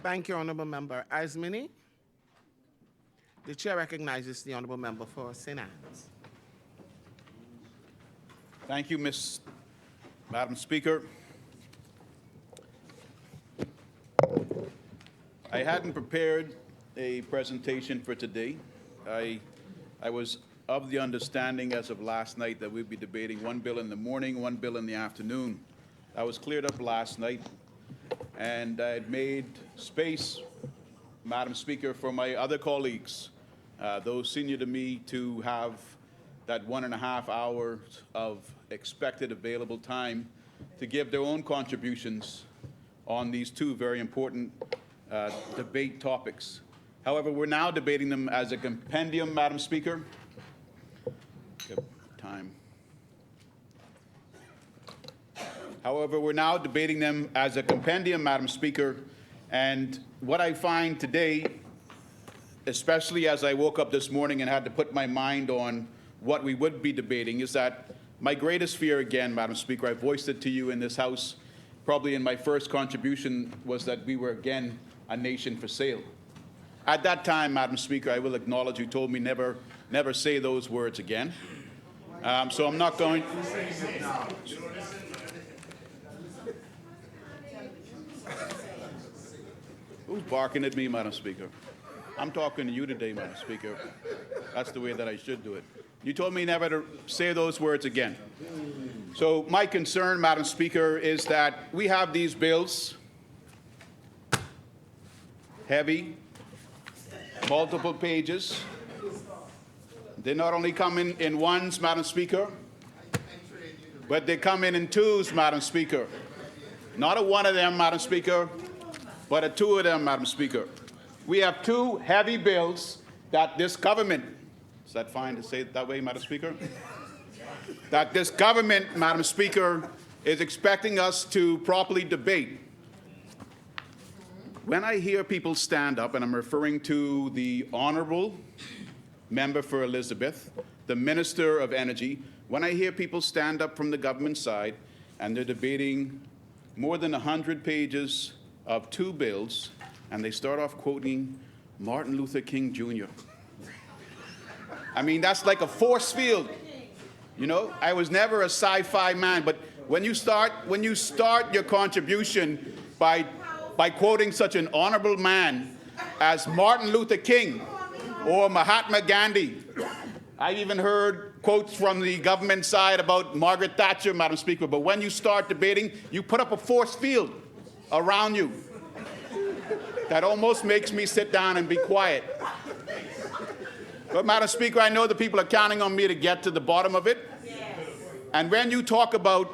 Thank you, Honourable Member. Asmini, the Chair recognizes the Honourable Member for St. Anne's. Thank you, Madam Speaker. I hadn't prepared a presentation for today. I was of the understanding as of last night that we'd be debating one bill in the morning, one bill in the afternoon. That was cleared up last night, and I had made space, Madam Speaker, for my other colleagues, those senior to me, to have that 1.5 hours of expected available time to give their own contributions on these two very important debate topics. However, we're now debating them as a compendium, Madam Speaker. Good time. However, we're now debating them as a compendium, Madam Speaker, and what I find today, especially as I woke up this morning and had to put my mind on what we would be debating, is that my greatest fear, again, Madam Speaker, I voiced it to you in this House, probably in my first contribution, was that we were again a nation for sale. At that time, Madam Speaker, I will acknowledge you told me never say those words again. So I'm not going. Who's barking at me, Madam Speaker? I'm talking to you today, Madam Speaker. That's the way that I should do it. You told me never to say those words again. So my concern, Madam Speaker, is that we have these bills, heavy, multiple pages. They not only come in ones, Madam Speaker, but they come in twos, Madam Speaker. Not a one of them, Madam Speaker, but a two of them, Madam Speaker. We have two heavy bills that this government, is that fine to say it that way, Madam Speaker? That this government, Madam Speaker, is expecting us to properly debate. When I hear people stand up, and I'm referring to the Honourable Member for Elizabeth, the Minister of Energy, when I hear people stand up from the government side and they're debating more than 100 pages of two bills, and they start off quoting Martin Luther King Jr. I mean, that's like a force field. You know, I was never a sci-fi man, but when you start your contribution by quoting such an honorable man as Martin Luther King or Mahatma Gandhi, I've even heard quotes from the government side about Margaret Thatcher, Madam Speaker, but when you start debating, you put up a force field around you that almost makes me sit down and be quiet. But, Madam Speaker, I know the people are counting on me to get to the bottom of it. Yes. And when you talk about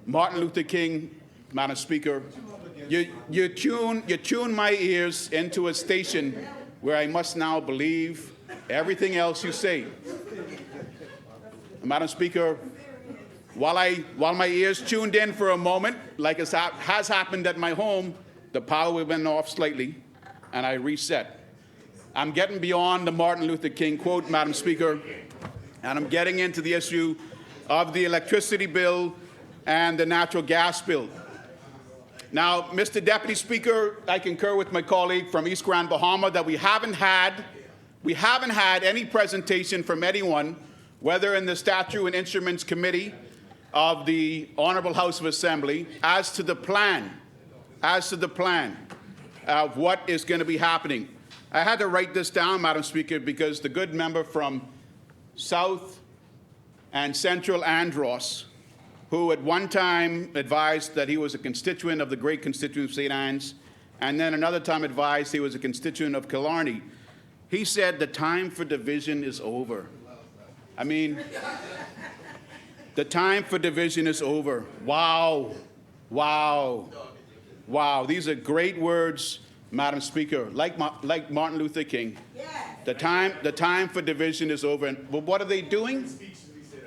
Martin Luther King, Madam Speaker, you tune my ears into a station where I must now believe everything else you say. Madam Speaker, while my ears tuned in for a moment, like it has happened at my home, the power went off slightly, and I reset. I'm getting beyond the Martin Luther King quote, Madam Speaker, and I'm getting into the issue of the electricity bill and the natural gas bill. Now, Mr. Deputy Speaker, I concur with my colleague from East Grand Bahama that we haven't had any presentation from anyone, whether in the Statute and Instruments Committee of the Honourable House of Assembly, as to the plan of what is going to be happening. I had to write this down, Madam Speaker, because the good member from South and Central Andros, who at one time advised that he was a constituent of the great constituent of St. Anne's, and then another time advised he was a constituent of Killarney, he said the time for division is over. I mean, the time for division is over. Wow, wow, wow. These are great words, Madam Speaker, like Martin Luther King. The time for division is over. And, well, what are they doing?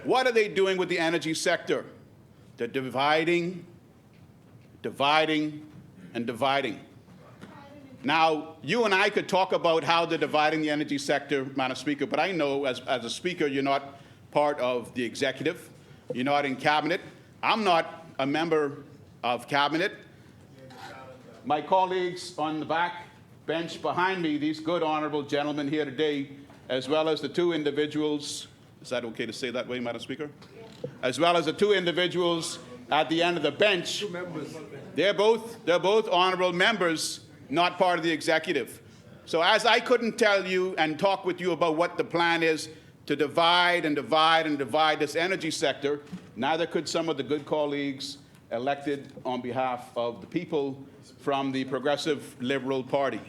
What are they doing with the energy sector? They're dividing, and dividing. Now, you and I could talk about how they're dividing the energy sector, Madam Speaker, but I know as a speaker you're not part of the executive. You're not in cabinet. I'm not a member of cabinet. my colleagues on the back bench behind me, these good honorable gentlemen here today, as well as the two individuals, is that okay to say that way, Madam Speaker? As well as the two individuals at the end of the bench, they're both honorable members, not part of the executive. So as I couldn't tell you and talk with you about what the plan is to divide and divide and divide this energy sector, neither could some of the good colleagues elected on behalf of the people from the Progressive Liberal Party.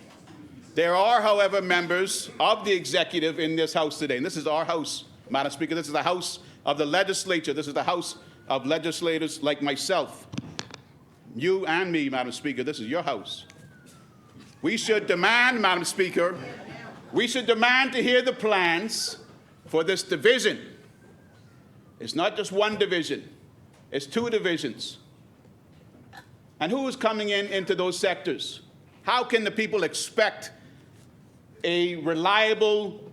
There are, however, members of the executive in this House today, and this is our House, Madam Speaker. This is the House of the legislature. This is the House of legislators like myself. You and me, Madam Speaker, this is your House. We should demand, Madam Speaker, we should demand to hear the plans for this division. It's not just one division, it's two divisions. And who is coming into those sectors? How can the people expect a reliable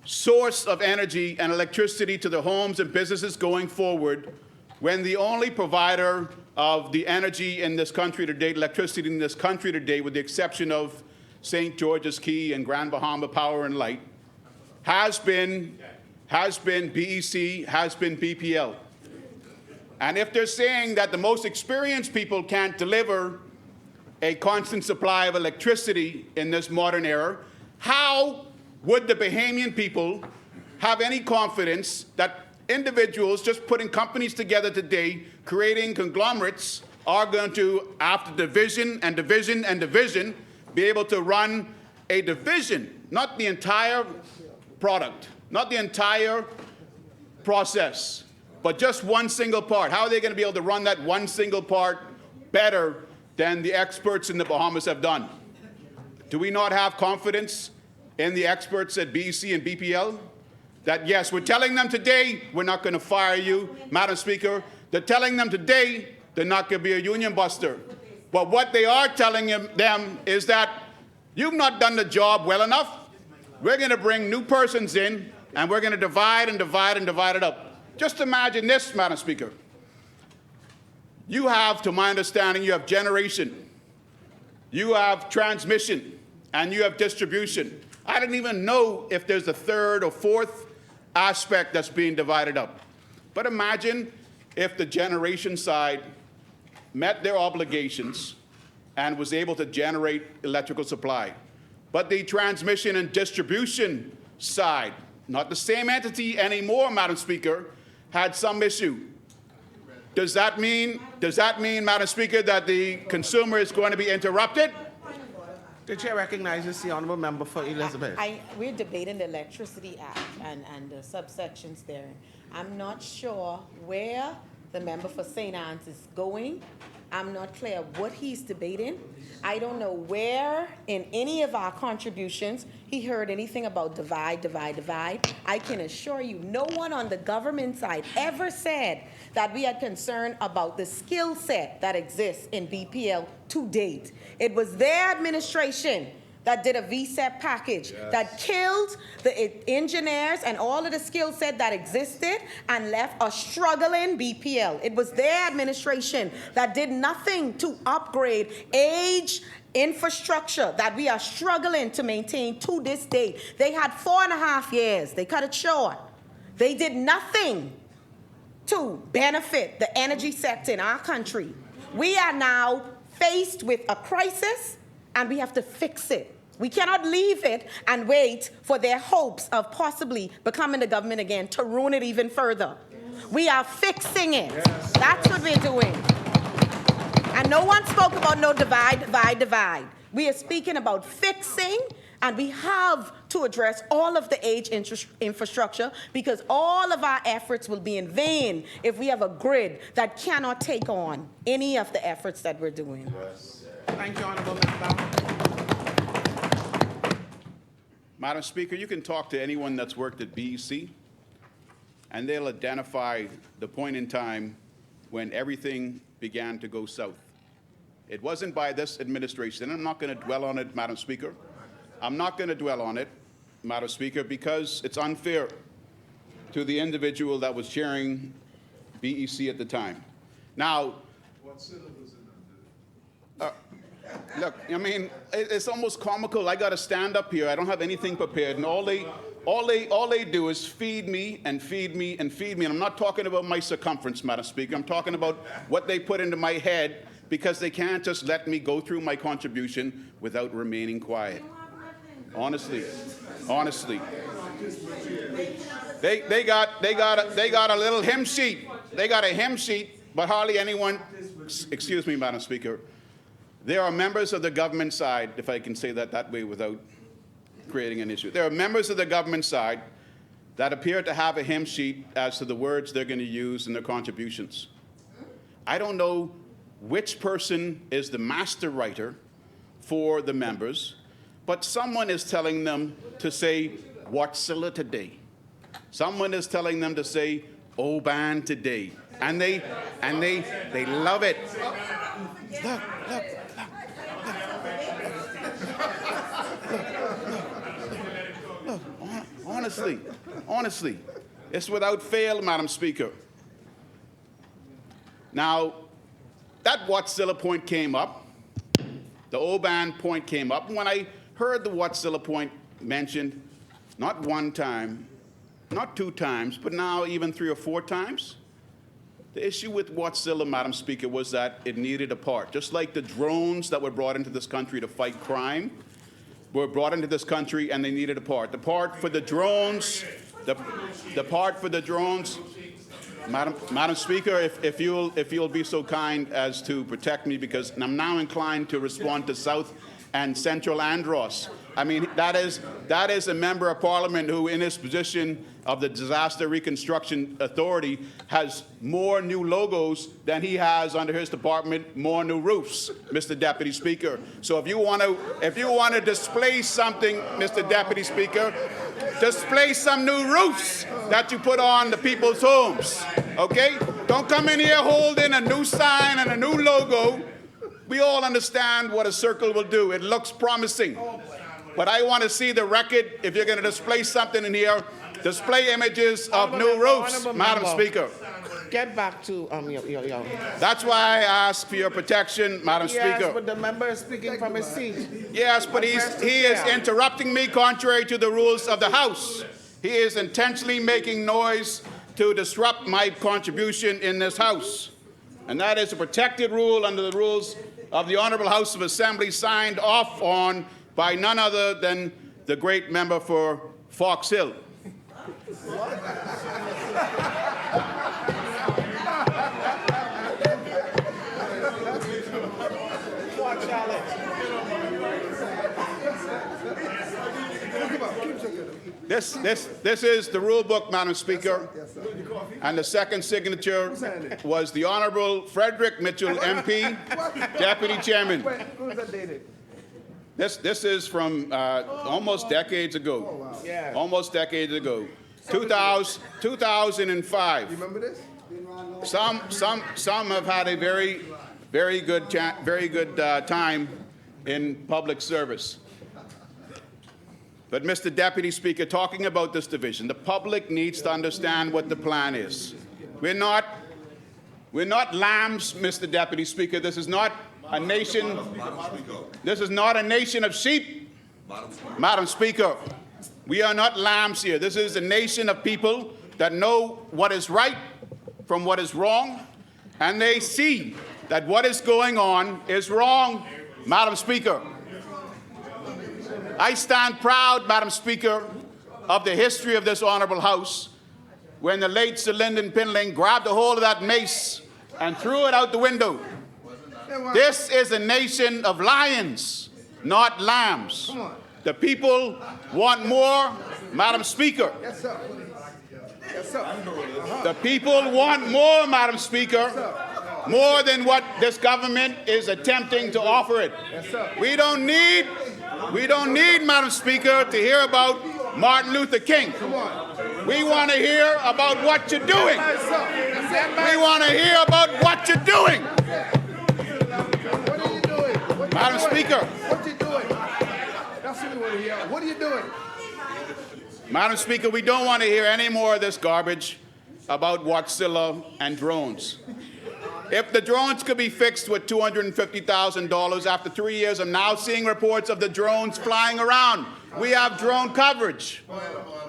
source of energy and electricity to their homes and businesses going forward when the only provider of the energy in this country today, electricity in this country today, with the exception of St. George's Key and Grand Bahama Power and Light, has been BEC, has been BPL. And if they're saying that the most experienced people can't deliver a constant supply of electricity in this modern era, how would the Bahamian people have any confidence that individuals just putting companies together today, creating conglomerates, are going to, after division and division and division, be able to run a division, not the entire product, not the entire process, but just one single part? How are they going to be able to run that one single part better than the experts in the Bahamas have done? Do we not have confidence in the experts at BEC and BPL? That yes, we're telling them today we're not going to fire you, Madam Speaker. They're telling them today they're not going to be a union buster. But what they are telling them is that you've not done the job well enough. We're going to bring new persons in, and we're going to divide and divide and divide it up. Just imagine this, Madam Speaker. You have, to my understanding, you have generation, you have transmission, and you have distribution. I didn't even know if there's a third or fourth aspect that's being divided up. But imagine if the generation side met their obligations and was able to generate electrical supply. But the transmission and distribution side, not the same entity anymore, Madam Speaker, had some issue. Does that mean, Madam Speaker, that the consumer is going to be interrupted? The chair recognizes the honourable member for Elizabeth. We're debating the Electricity Act and the subsections there. I'm not sure where the member for St. Anne's is going. I'm not clear what he's debating. I don't know where in any of our contributions he heard anything about divide, divide, divide. I can assure you no one on the government side ever said that we had concern about the skill set that exists in BPL to date. It was their administration that did a VSEP package that killed the engineers and all of the skill set that existed and left a struggling BPL. It was their administration that did nothing to upgrade age infrastructure that we are struggling to maintain to this day. They had 4.5 years. They cut it short. They did nothing to benefit the energy sector in our country. We are now faced with a crisis, and we have to fix it. We cannot leave it and wait for their hopes of possibly becoming the government again to ruin it even further. We are fixing it. Yes. That's what we're doing. And no one spoke about no divide, divide, divide. We are speaking about fixing, and we have to address all of the age infrastructure, because all of our efforts will be in vain if we have a grid that cannot take on any of the efforts that we're doing. Yes. Thank you, honourable member. Madam Speaker, you can talk to anyone that's worked at BEC, and they'll identify the point in time when everything began to go south. It wasn't by this administration, and I'm not going to dwell on it, Madam Speaker. I'm not going to dwell on it, Madam Speaker, because it's unfair to the individual that was chairing BEC at the time. Now, what syllabus is it? Look, I mean, it's almost comical. I got to stand up here. I don't have anything prepared, and all they do is feed me and feed me and feed me. And I'm not talking about my circumference, Madam Speaker. I'm talking about what they put into my head, because they can't just let me go through my contribution without remaining quiet. Honestly. They got a little hymn sheet. They got a hymn sheet, but hardly anyone. Excuse me, Madam Speaker. There are members of the government side, if I can say that way without creating an issue. There are members of the government side that appear to have a hymn sheet as to the words they're going to use in their contributions. I don't know which person is the master writer for the members, but someone is telling them to say, Watsilla today. Someone is telling them to say, Oban today. And they love it. Look. Honestly, it's without fail, Madam Speaker. Now, that Watsilla point came up. The Oban point came up. And when I heard the Watsilla point mentioned, not one time, not two times, but now even 3 or 4 times, the issue with Watsilla, Madam Speaker, was that it needed a part. Just like the drones that were brought into this country to fight crime were brought into this country, and they needed a part. The part for the drones, the part for the drones. Madam Speaker, if you'll be so kind as to protect me, because I'm now inclined to respond to South and Central Andros. I mean, that is a member of Parliament who, in his position of the Disaster Reconstruction Authority, has more new logos than he has under his department more new roofs, Mr. Deputy Speaker. So if you want to display something, Mr. Deputy Speaker, display some new roofs that you put on the people's homes, okay? Don't come in here holding a new sign and a new logo. We all understand what a circle will do. It looks promising. But I want to see the record. If you're going to display something in here, display images of new roofs, Madam Speaker. Get back to your. That's why I ask for your protection, Madam Speaker. Yes, but the member is speaking from his seat. Yes, but he is interrupting me contrary to the rules of the House. He is intentionally making noise to disrupt my contribution in this House. And that is a protected rule under the rules of the Honourable House of Assembly, signed off on by none other than the great member for Fox Hill. This is the rule book, Madam Speaker. And the second signature was the Honourable Frederick Mitchell, MP, Deputy Chairman. Who's that dated? This is from almost decades ago. Yeah. Almost decades ago. 2005. You remember this? Some have had a very good time in public service. But, Mr. Deputy Speaker, talking about this division, the public needs to understand what the plan is. We're not lambs, Mr. Deputy Speaker. This is not a nation. This is not a nation of sheep, Madam Speaker. We are not lambs here. This is a nation of people that know what is right from what is wrong, and they see that what is going on is wrong, Madam Speaker. I stand proud, Madam Speaker, of the history of this Honourable House, when the late Sir Lyndon Pinling grabbed a hold of that mace and threw it out the window. This is a nation of lions, not lambs. The people want more, Madam Speaker. Yes, sir. Yes, sir. The people want more, Madam Speaker, more than what this government is attempting to offer it. Yes, sir. We don't need, Madam Speaker, to hear about Martin Luther King. We want to hear about what you're doing. We want to hear about what you're doing. What are you doing? Madam Speaker. What are you doing? That's what we want to hear. What are you doing? Madam Speaker, we don't want to hear any more of this garbage about Watsilla and drones. If the drones could be fixed with $250,000 after 3 years, I'm now seeing reports of the drones flying around. We have drone coverage.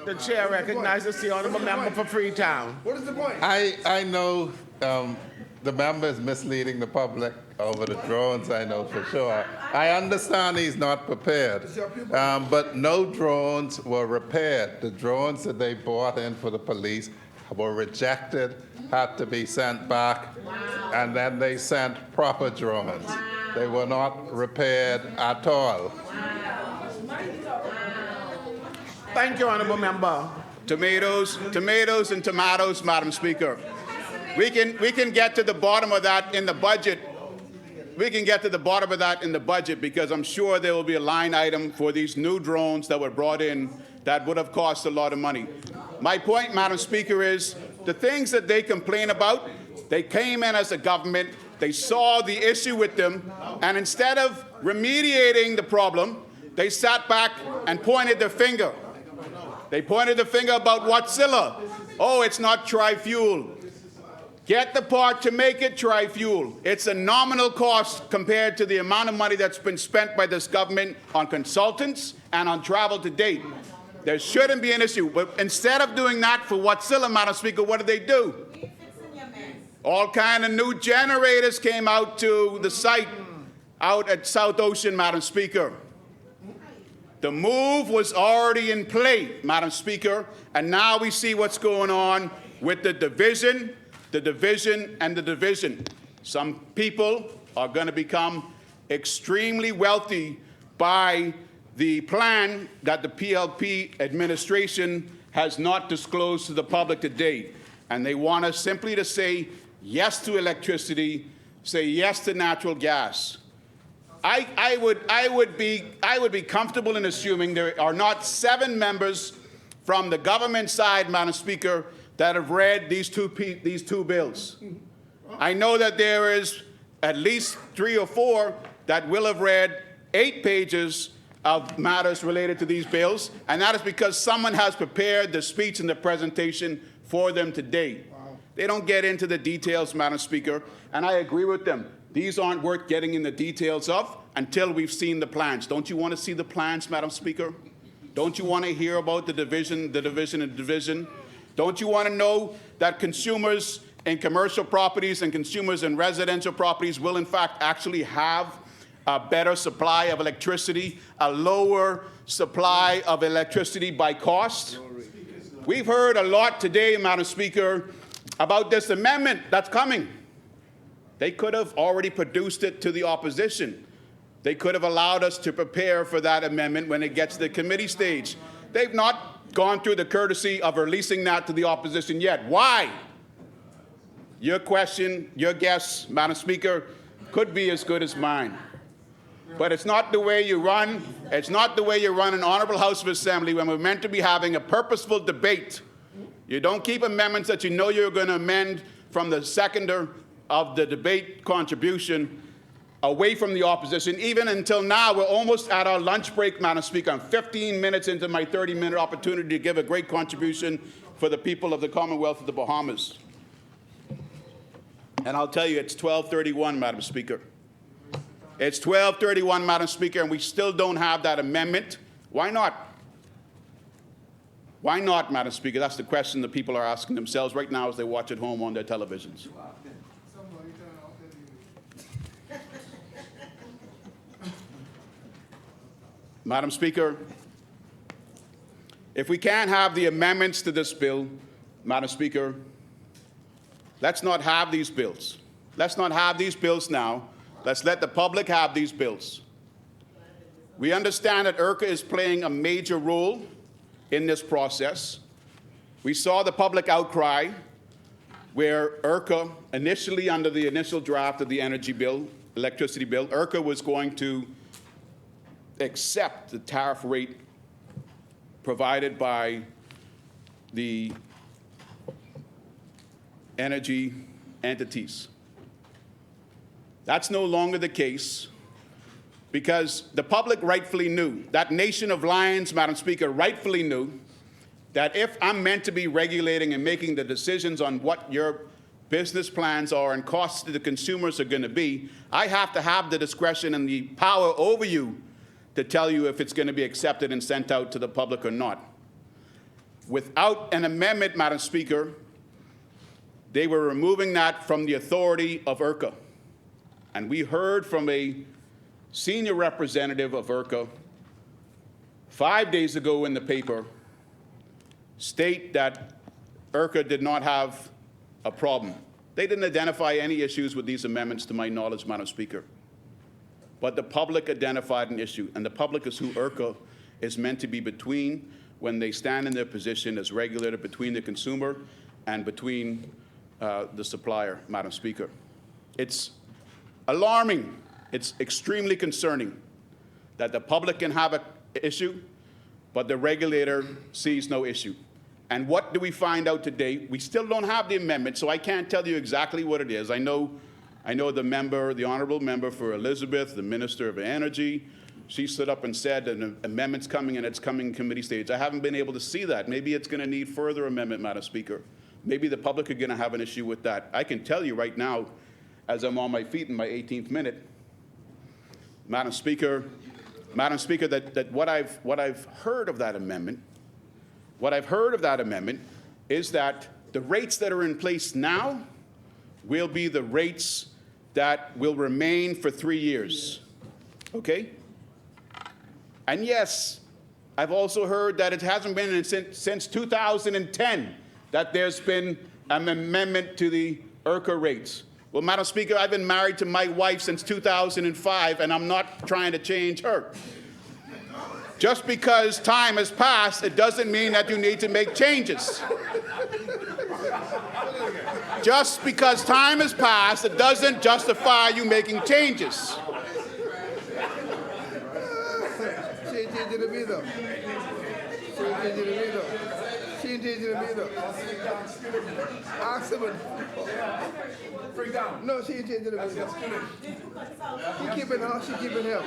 The chair recognizes the honourable member for Freetown. What is the point? I know the member is misleading the public over the drones, I know for sure. I understand he's not prepared, but no drones were repaired. The drones that they bought in for the police were rejected, had to be sent back, and then they sent proper drones. They were not repaired at all. Thank you, honourable member. Tomatoes, tomatoes, and tomatoes, Madam Speaker. We can get to the bottom of that in the budget. We can get to the bottom of that in the budget because I'm sure there will be a line item for these new drones that were brought in that would have cost a lot of money. My point, Madam Speaker, is the things that they complain about, they came in as a government, they saw the issue with them, and instead of remediating the problem, they sat back and pointed their finger. They pointed the finger about Watsilla. Oh, it's not tri-fuel. Get the part to make it tri-fuel. It's a nominal cost compared to the amount of money that's been spent by this government on consultants and on travel to date. There shouldn't be an issue. But instead of doing that for Watsilla, Madam Speaker, what did they do? All kind of new generators came out to the site out at South Ocean, Madam Speaker. The move was already in play, Madam Speaker, and now we see what's going on with the division, and the division. Some people are going to become extremely wealthy by the plan that the PLP administration has not disclosed to the public to date. And they want us simply to say yes to electricity, say yes to natural gas. I would be comfortable in assuming there are not 7 members from the government side, Madam Speaker, that have read these two bills. I know that there is at least 3 or 4 that will have read 8 pages of matters related to these bills, and that is because someone has prepared the speech and the presentation for them today. They don't get into the details, Madam Speaker, and I agree with them. These aren't worth getting in the details of until we've seen the plans. Don't you want to see the plans, Madam Speaker? Don't you want to hear about the division? Don't you want to know that consumers in commercial properties and consumers in residential properties will, in fact, actually have a better supply of electricity, a lower supply of electricity by cost? We've heard a lot today, Madam Speaker, about this amendment that's coming. They could have already produced it to the opposition. They could have allowed us to prepare for that amendment when it gets to the committee stage. They've not gone through the courtesy of releasing that to the opposition yet. Why? Your question, your guess, Madam Speaker, could be as good as mine. But it's not the way you run. It's not the way you run an honorable House of Assembly when we're meant to be having a purposeful debate. You don't keep amendments that you know you're going to amend from the seconder of the debate contribution away from the opposition. Even until now, we're almost at our lunch break, Madam Speaker. I'm 15 minutes into my 30-minute opportunity to give a great contribution for the people of the Commonwealth of the Bahamas. And I'll tell you, it's 12:31, Madam Speaker. It's 12:31, Madam Speaker, and we still don't have that amendment. Why not? Why not, Madam Speaker? That's the question the people are asking themselves right now as they watch at home on their televisions. Madam Speaker, if we can't have the amendments to this bill, Madam Speaker, let's not have these bills. Let's not have these bills now. Let's let the public have these bills. We understand that IRCA is playing a major role in this process. We saw the public outcry where IRCA, initially under the initial draft of the energy bill, electricity bill, IRCA was going to accept the tariff rate provided by the energy entities. That's no longer the case because the public rightfully knew, that nation of lions, Madam Speaker, rightfully knew that if I'm meant to be regulating and making the decisions on what your business plans are and costs to the consumers are going to be, I have to have the discretion and the power over you to tell you if it's going to be accepted and sent out to the public or not. Without an amendment, Madam Speaker, they were removing that from the authority of IRCA. And we heard from a senior representative of IRCA 5 days ago in the paper state that IRCA did not have a problem. They didn't identify any issues with these amendments, to my knowledge, Madam Speaker. But the public identified an issue, and the public is who IRCA is meant to be between when they stand in their position as regulator between the consumer and between the supplier, Madam Speaker. It's alarming. It's extremely concerning that the public can have an issue, but the regulator sees no issue. And what do we find out today? We still don't have the amendment, so I can't tell you exactly what it is. I know the member, the honorable member for Elizabeth, the Minister of Energy, she stood up and said an amendment's coming and it's coming committee stage. I haven't been able to see that. Maybe it's going to need further amendment, Madam Speaker. Maybe the public are going to have an issue with that. I can tell you right now, as I'm on my feet in my 18th minute, Madam Speaker, that what I've heard of that amendment, is that the rates that are in place now will be the rates that will remain for 3 years, okay? And yes, I've also heard that it hasn't been since 2010 that there's been an amendment to the IRCA rates. Well, Madam Speaker, I've been married to my wife since 2005, and I'm not trying to change her. Just because time has passed, it doesn't mean that you need to make changes. Just because time has passed, it doesn't justify you making changes. No, she ain't changing the video. He keeping her, she keeping him.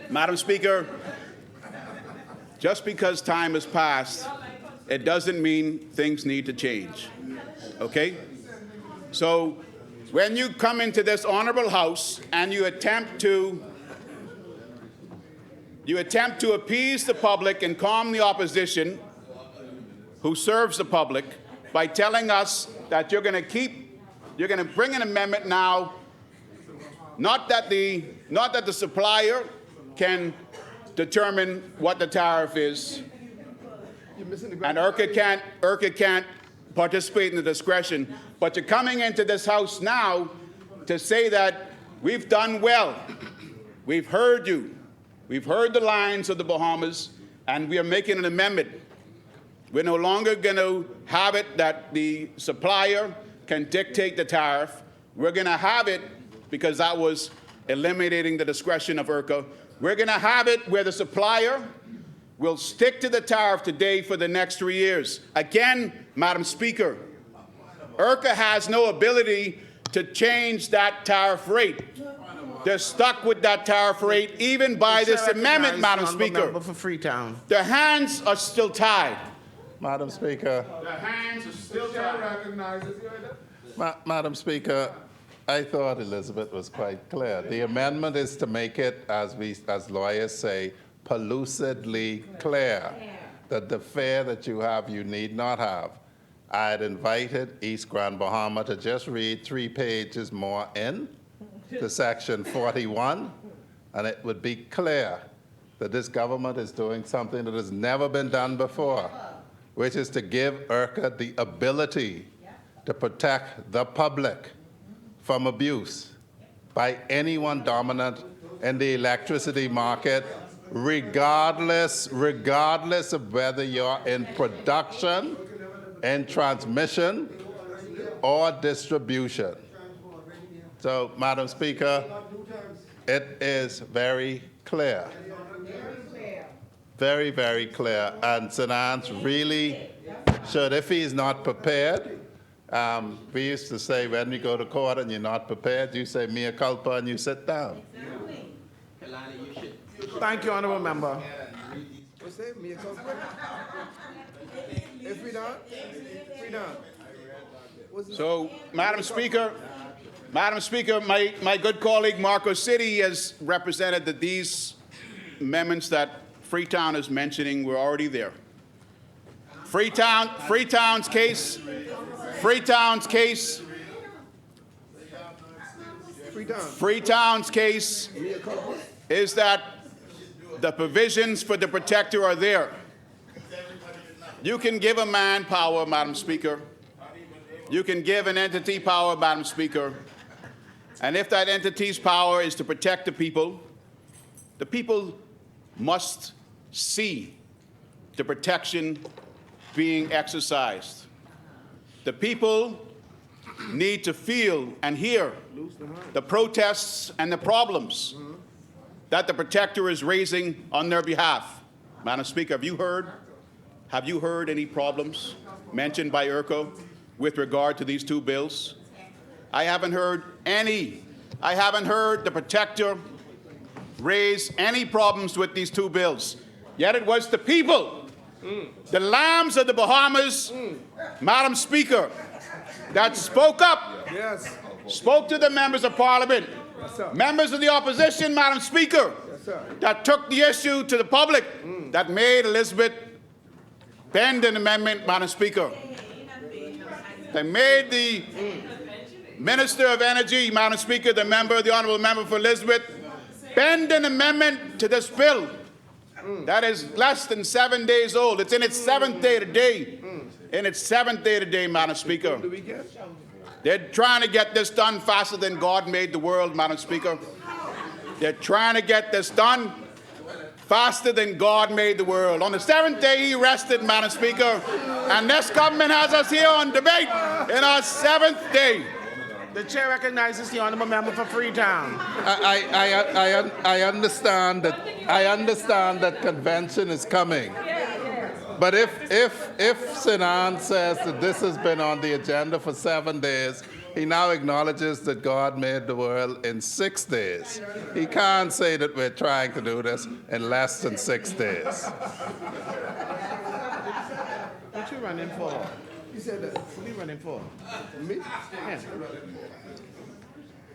Madam Speaker, just because time has passed, it doesn't mean things need to change, okay? So when you come into this honorable House and you attempt to appease the public and calm the opposition who serves the public by telling us that you're going to bring an amendment now, not that the supplier can determine what the tariff is, and IRCA can't participate in the discretion, but you're coming into this House now to say that we've done well, we've heard you, we've heard the lines of the Bahamas, and we are making an amendment. We're no longer going to have it that the supplier can dictate the tariff. We're going to have it, because that was eliminating the discretion of IRCA, we're going to have it where the supplier will stick to the tariff today for the next 3 years. Again, Madam Speaker, IRCA has no ability to change that tariff rate. They're stuck with that tariff rate even by this amendment, Madam Speaker. For Freetown. Their hands are still tied. Madam Speaker. Their hands are still tied. Madam Speaker, I thought Elizabeth was quite clear. The amendment is to make it, as lawyers say, pellucidly clear that the fare that you have, you need not have. I had invited East Grand Bahama to just read 3 pages more in to section 41, and it would be clear that this government is doing something that has never been done before, which is to give IRCA the ability to protect the public from abuse by anyone dominant in the electricity market, regardless of whether you're in production, in transmission, or distribution. So, Madam Speaker, it is very clear. Very, very clear. And St. Anne's really should, if he's not prepared, we used to say when we go to court and you're not prepared, you say mea culpa and you sit down. Thank you, honorable member. What's that? Me a couple? Hey, Freedom. Freedom. So, Madam Speaker, my good colleague Marco City has represented that these amendments that Freetown is mentioning were already there. Freetown's case is that the provisions for the protector are there. You can give a man power, Madam Speaker. You can give an entity power, Madam Speaker. And if that entity's power is to protect the people must see the protection being exercised. The people need to feel and hear the protests and the problems that the protector is raising on their behalf. Madam Speaker, have you heard any problems mentioned by ERCO with regard to these two bills? I haven't heard any. I haven't heard the protector raise any problems with these two bills. Yet it was the people, the lambs of the Bahamas, Madam Speaker, that spoke up, Yes. spoke to the members of Parliament, sir. members of the opposition, Madam Speaker, Yes, sir. that took the issue to the public, that made Elizabeth bend an amendment, Madam Speaker. They made the Minister of Energy, Madam Speaker, the Honourable Member for Elizabeth, bend an amendment to this bill that is less than 7 days old. It's in its 7th day today. In its 7th day today, Madam Speaker. The weekend? They're trying to get this done faster than God made the world, Madam Speaker. They're trying to get this done faster than God made the world. On the 7th day, he rested, Madam Speaker, and this government has us here on debate in our 7th day. The chair recognizes the honourable member for Freetown. I understand that convention is coming. But if Sinan says that this has been on the agenda for 7 days, he now acknowledges that God made the world in 6 days. He can't say that we're trying to do this in less than 6 days. What you running for? He said that. What are you running for? Me? Yeah.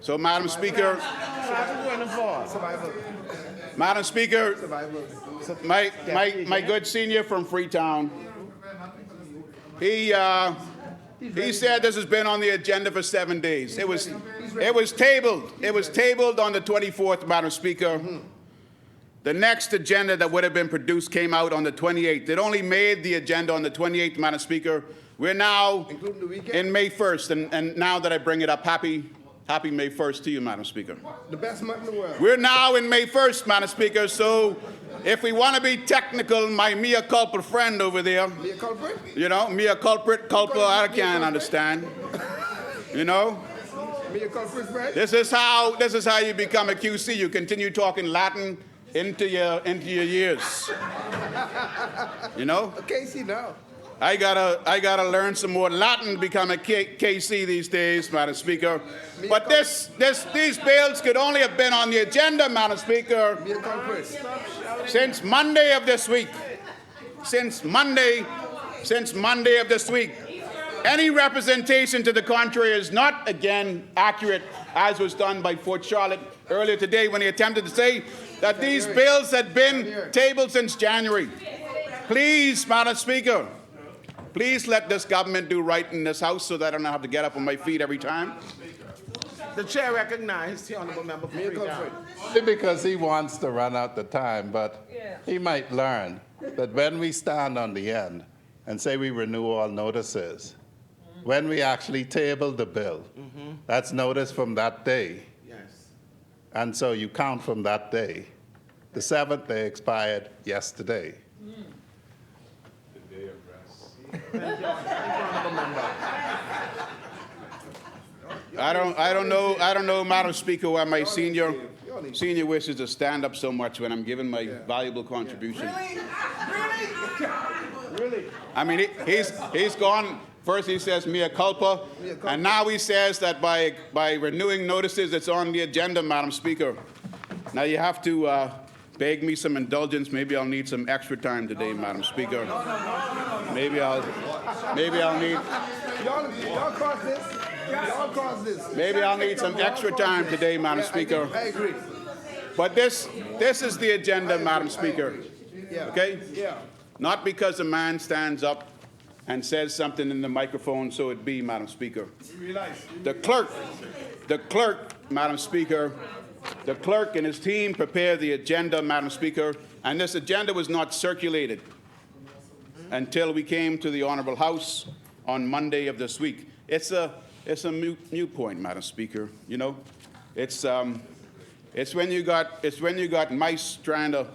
So, Madam Speaker, What are you running for? Survival. Madam Speaker, Survival. my good senior from Freetown, he said this has been on the agenda for 7 days. It was tabled. It was tabled on the 24th, Madam Speaker. The next agenda that would have been produced came out on the 28th. It only made the agenda on the 28th, Madam Speaker. We're now Including the weekend? in May 1st, and now that I bring it up, happy May 1st to you, Madam Speaker. The best month in the world. We're now in May 1st, Madam Speaker, so if we want to be technical, my mea culpa friend over there, Me a culprit? you know, mea culpa, I can't understand. You know, Me a culprit, right? this is how you become a QC. You continue talking Latin into your years. You know, Casey now. I gotta learn some more Latin to become a KC these days, Madam Speaker. But these bills could only have been on the agenda, Madam Speaker, Me a culprit. since Monday of this week. Since Monday of this week. Any representation to the contrary is not, again, accurate, as was done by Fort Charlotte earlier today when he attempted to say that these bills had been tabled since January. Please, Madam Speaker, please let this government do right in this House so that I don't have to get up on my feet every time. The chair recognizes the honourable member for Me a Freetown. culprit. Only because he wants to run out the time, but he might learn that when we stand on the end and say we renew all notices, when we actually table the bill, that's notice from that day. Yes. And so you count from that day. The 7th day expired yesterday. I don't know, Madam Speaker, why my senior wishes to stand up so much when I'm giving my valuable contribution. Really? I mean, he's gone. First he says mea culpa, and now he says that by renewing notices, it's on the agenda, Madam Speaker. Now you have to beg me some indulgence. Maybe I'll need some extra time today, Madam Speaker. Maybe I'll need, Y'all cross this. Y'all cross this. maybe I'll need some extra time today, Madam Speaker. I agree. But this is the agenda, Madam Speaker. Yeah. Okay? Yeah. Not because a man stands up and says something in the microphone, so it be, Madam Speaker. The clerk, Madam Speaker, the clerk and his team prepared the agenda, Madam Speaker, and this agenda was not circulated until we came to the Honourable House on Monday of this week. It's a moot point, Madam Speaker. You know, it's when you got mice trying to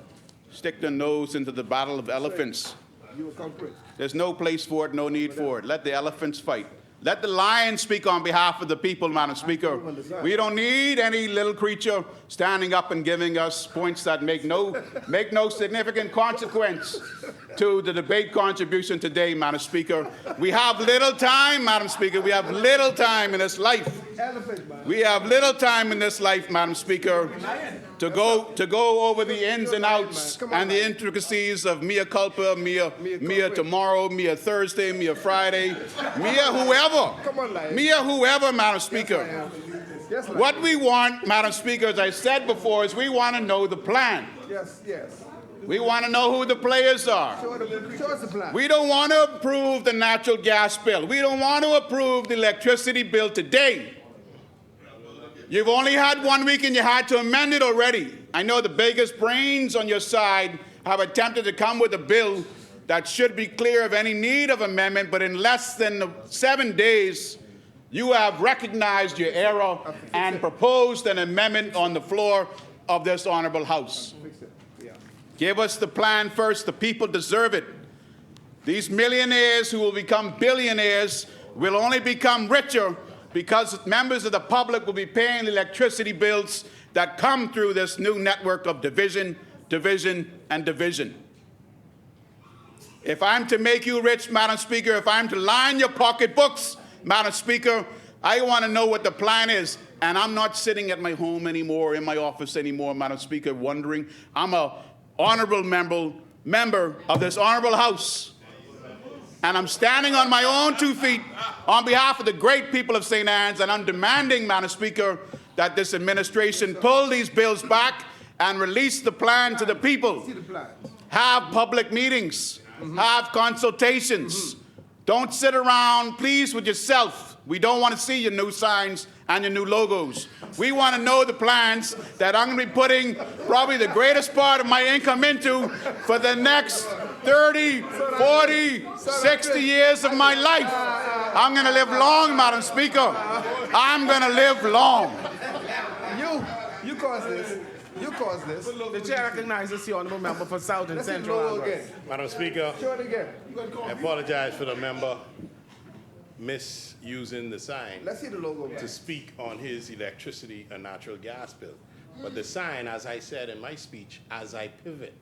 stick their nose into the battle of elephants. You a culprit. There's no place for it, no need for it. Let the elephants fight. Let the lion speak on behalf of the people, Madam Speaker. We don't need any little creature standing up and giving us points that make no significant consequence to the debate contribution today, Madam Speaker. We have little time, Madam Speaker. We have little time in this life. We have little time in this life, Madam Speaker, to go over the ins and outs and the intricacies of mea culpa, mea tomorrow, mea Thursday, mea Friday, mea whoever, Madam Speaker. What we want, Madam Speaker, as I said before, is we want to know the plan. Yes, yes. We want to know who the players are. Show us the plan. We don't want to approve the natural gas bill. We don't want to approve the electricity bill today. You've only had 1 week and you had to amend it already. I know the biggest brains on your side have attempted to come with a bill that should be clear of any need of amendment, but in less than 7 days, you have recognized your error and proposed an amendment on the floor of this honorable House. Give us the plan first. The people deserve it. These millionaires who will become billionaires will only become richer because members of the public will be paying the electricity bills that come through this new network of division, division, and division. If I'm to make you rich, Madam Speaker, if I'm to line your pocketbooks, Madam Speaker, I want to know what the plan is. And I'm not sitting at my home anymore, in my office anymore, Madam Speaker, wondering. I'm a honorable member of this honorable House. And I'm standing on my own 2 feet on behalf of the great people of St. Anne's, and I'm demanding, Madam Speaker, that this administration pull these bills back and release the plan to the people. Have public meetings. Have consultations. Don't sit around, please, with yourself. We don't want to see your new signs and your new logos. We want to know the plans that I'm going to be putting probably the greatest part of my income into for the next 30, 40, 60 years of my life. I'm going to live long, Madam Speaker. I'm going to live long. You caused this. You caused this. The chair recognizes the honourable member for South and Central. Madam Speaker, Show it again. I apologize for the member misusing the sign Let's see the logo. to speak on his electricity and natural gas bill. But the sign, as I said in my speech, as I pivot,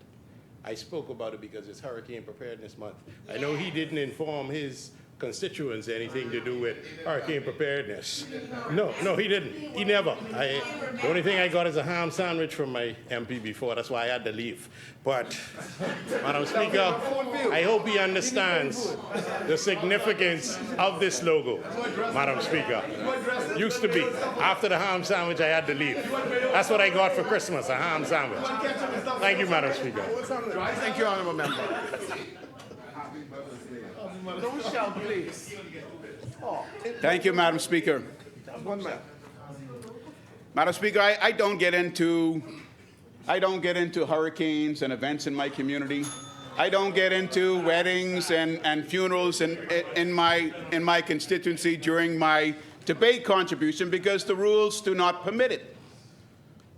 I spoke about it because it's Hurricane Preparedness Month. I know he didn't inform his constituents anything to do with hurricane preparedness. No, he didn't. He never. The only thing I got is a ham sandwich from my MP before. That's why I had to leave. But, Madam Speaker, I hope he understands the significance of this logo, Madam Speaker. Used to be. After the ham sandwich, I had to leave. That's what I got for Christmas, a ham sandwich. Thank you, Madam Speaker. Thank you, honourable member. Don't shout, please. Thank you, Madam Speaker. Madam Speaker, I don't get into hurricanes and events in my community. I don't get into weddings and funerals in my constituency during my debate contribution because the rules do not permit it.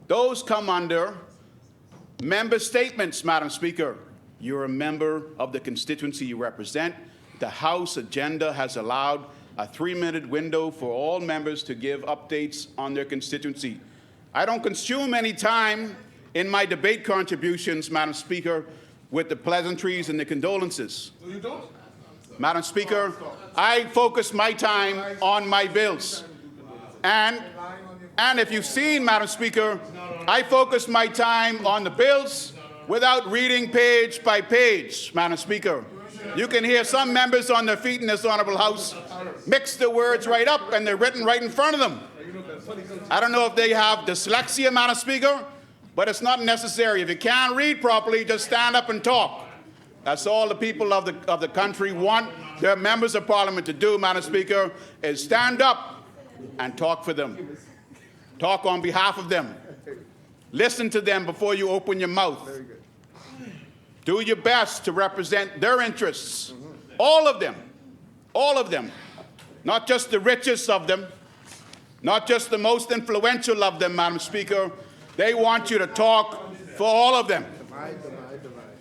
Those come under member statements, Madam Speaker. You're a member of the constituency you represent. The House agenda has allowed a 3-minute window for all members to give updates on their constituency. I don't consume any time in my debate contributions, Madam Speaker, with the pleasantries and the condolences. You don't? Madam Speaker, I focus my time on my bills. And if you've seen, Madam Speaker, I focus my time on the bills without reading page by page, Madam Speaker. You can hear some members on their feet in this honorable house mix the words right up, and they're written right in front of them. I don't know if they have dyslexia, Madam Speaker, but it's not necessary. If you can't read properly, just stand up and talk. That's all the people of the country want their members of parliament to do, Madam Speaker, is stand up and talk for them. Talk on behalf of them. Listen to them before you open your mouth. Do your best to represent their interests. All of them. All of them. Not just the richest of them. Not just the most influential of them, Madam Speaker. They want you to talk for all of them.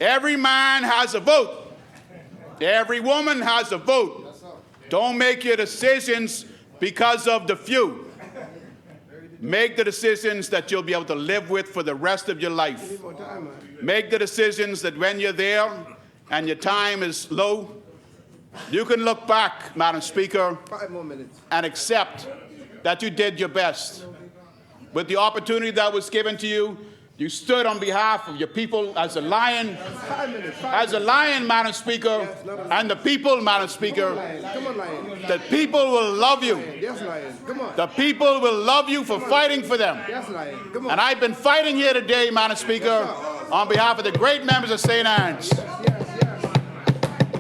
Every man has a vote. Every woman has a vote. Don't make your decisions because of the few. Make the decisions that you'll be able to live with for the rest of your life. Make the decisions that when you're there and your time is low, you can look back, Madam Speaker, 5 more minutes. and accept that you did your best. With the opportunity that was given to you, you stood on behalf of your people as a lion, 5 minutes. as a lion, Madam Speaker, and the people, Madam Speaker, Come on, Lion. the people will love you. Yes, Lion. Come on. The people will love you for fighting for them. Yes, Lion. Come on. And I've been fighting here today, Madam Speaker, on behalf of the great members of St. Anne's.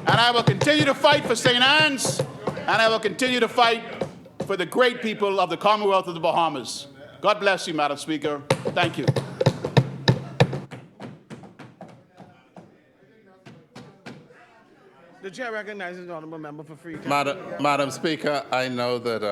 And I will continue to fight for St. Anne's, and I will continue to fight for the great people of the Commonwealth of the Bahamas. God bless you, Madam Speaker. Thank you. The chair recognizes the honorable member for Freetown. Madam Speaker, I know that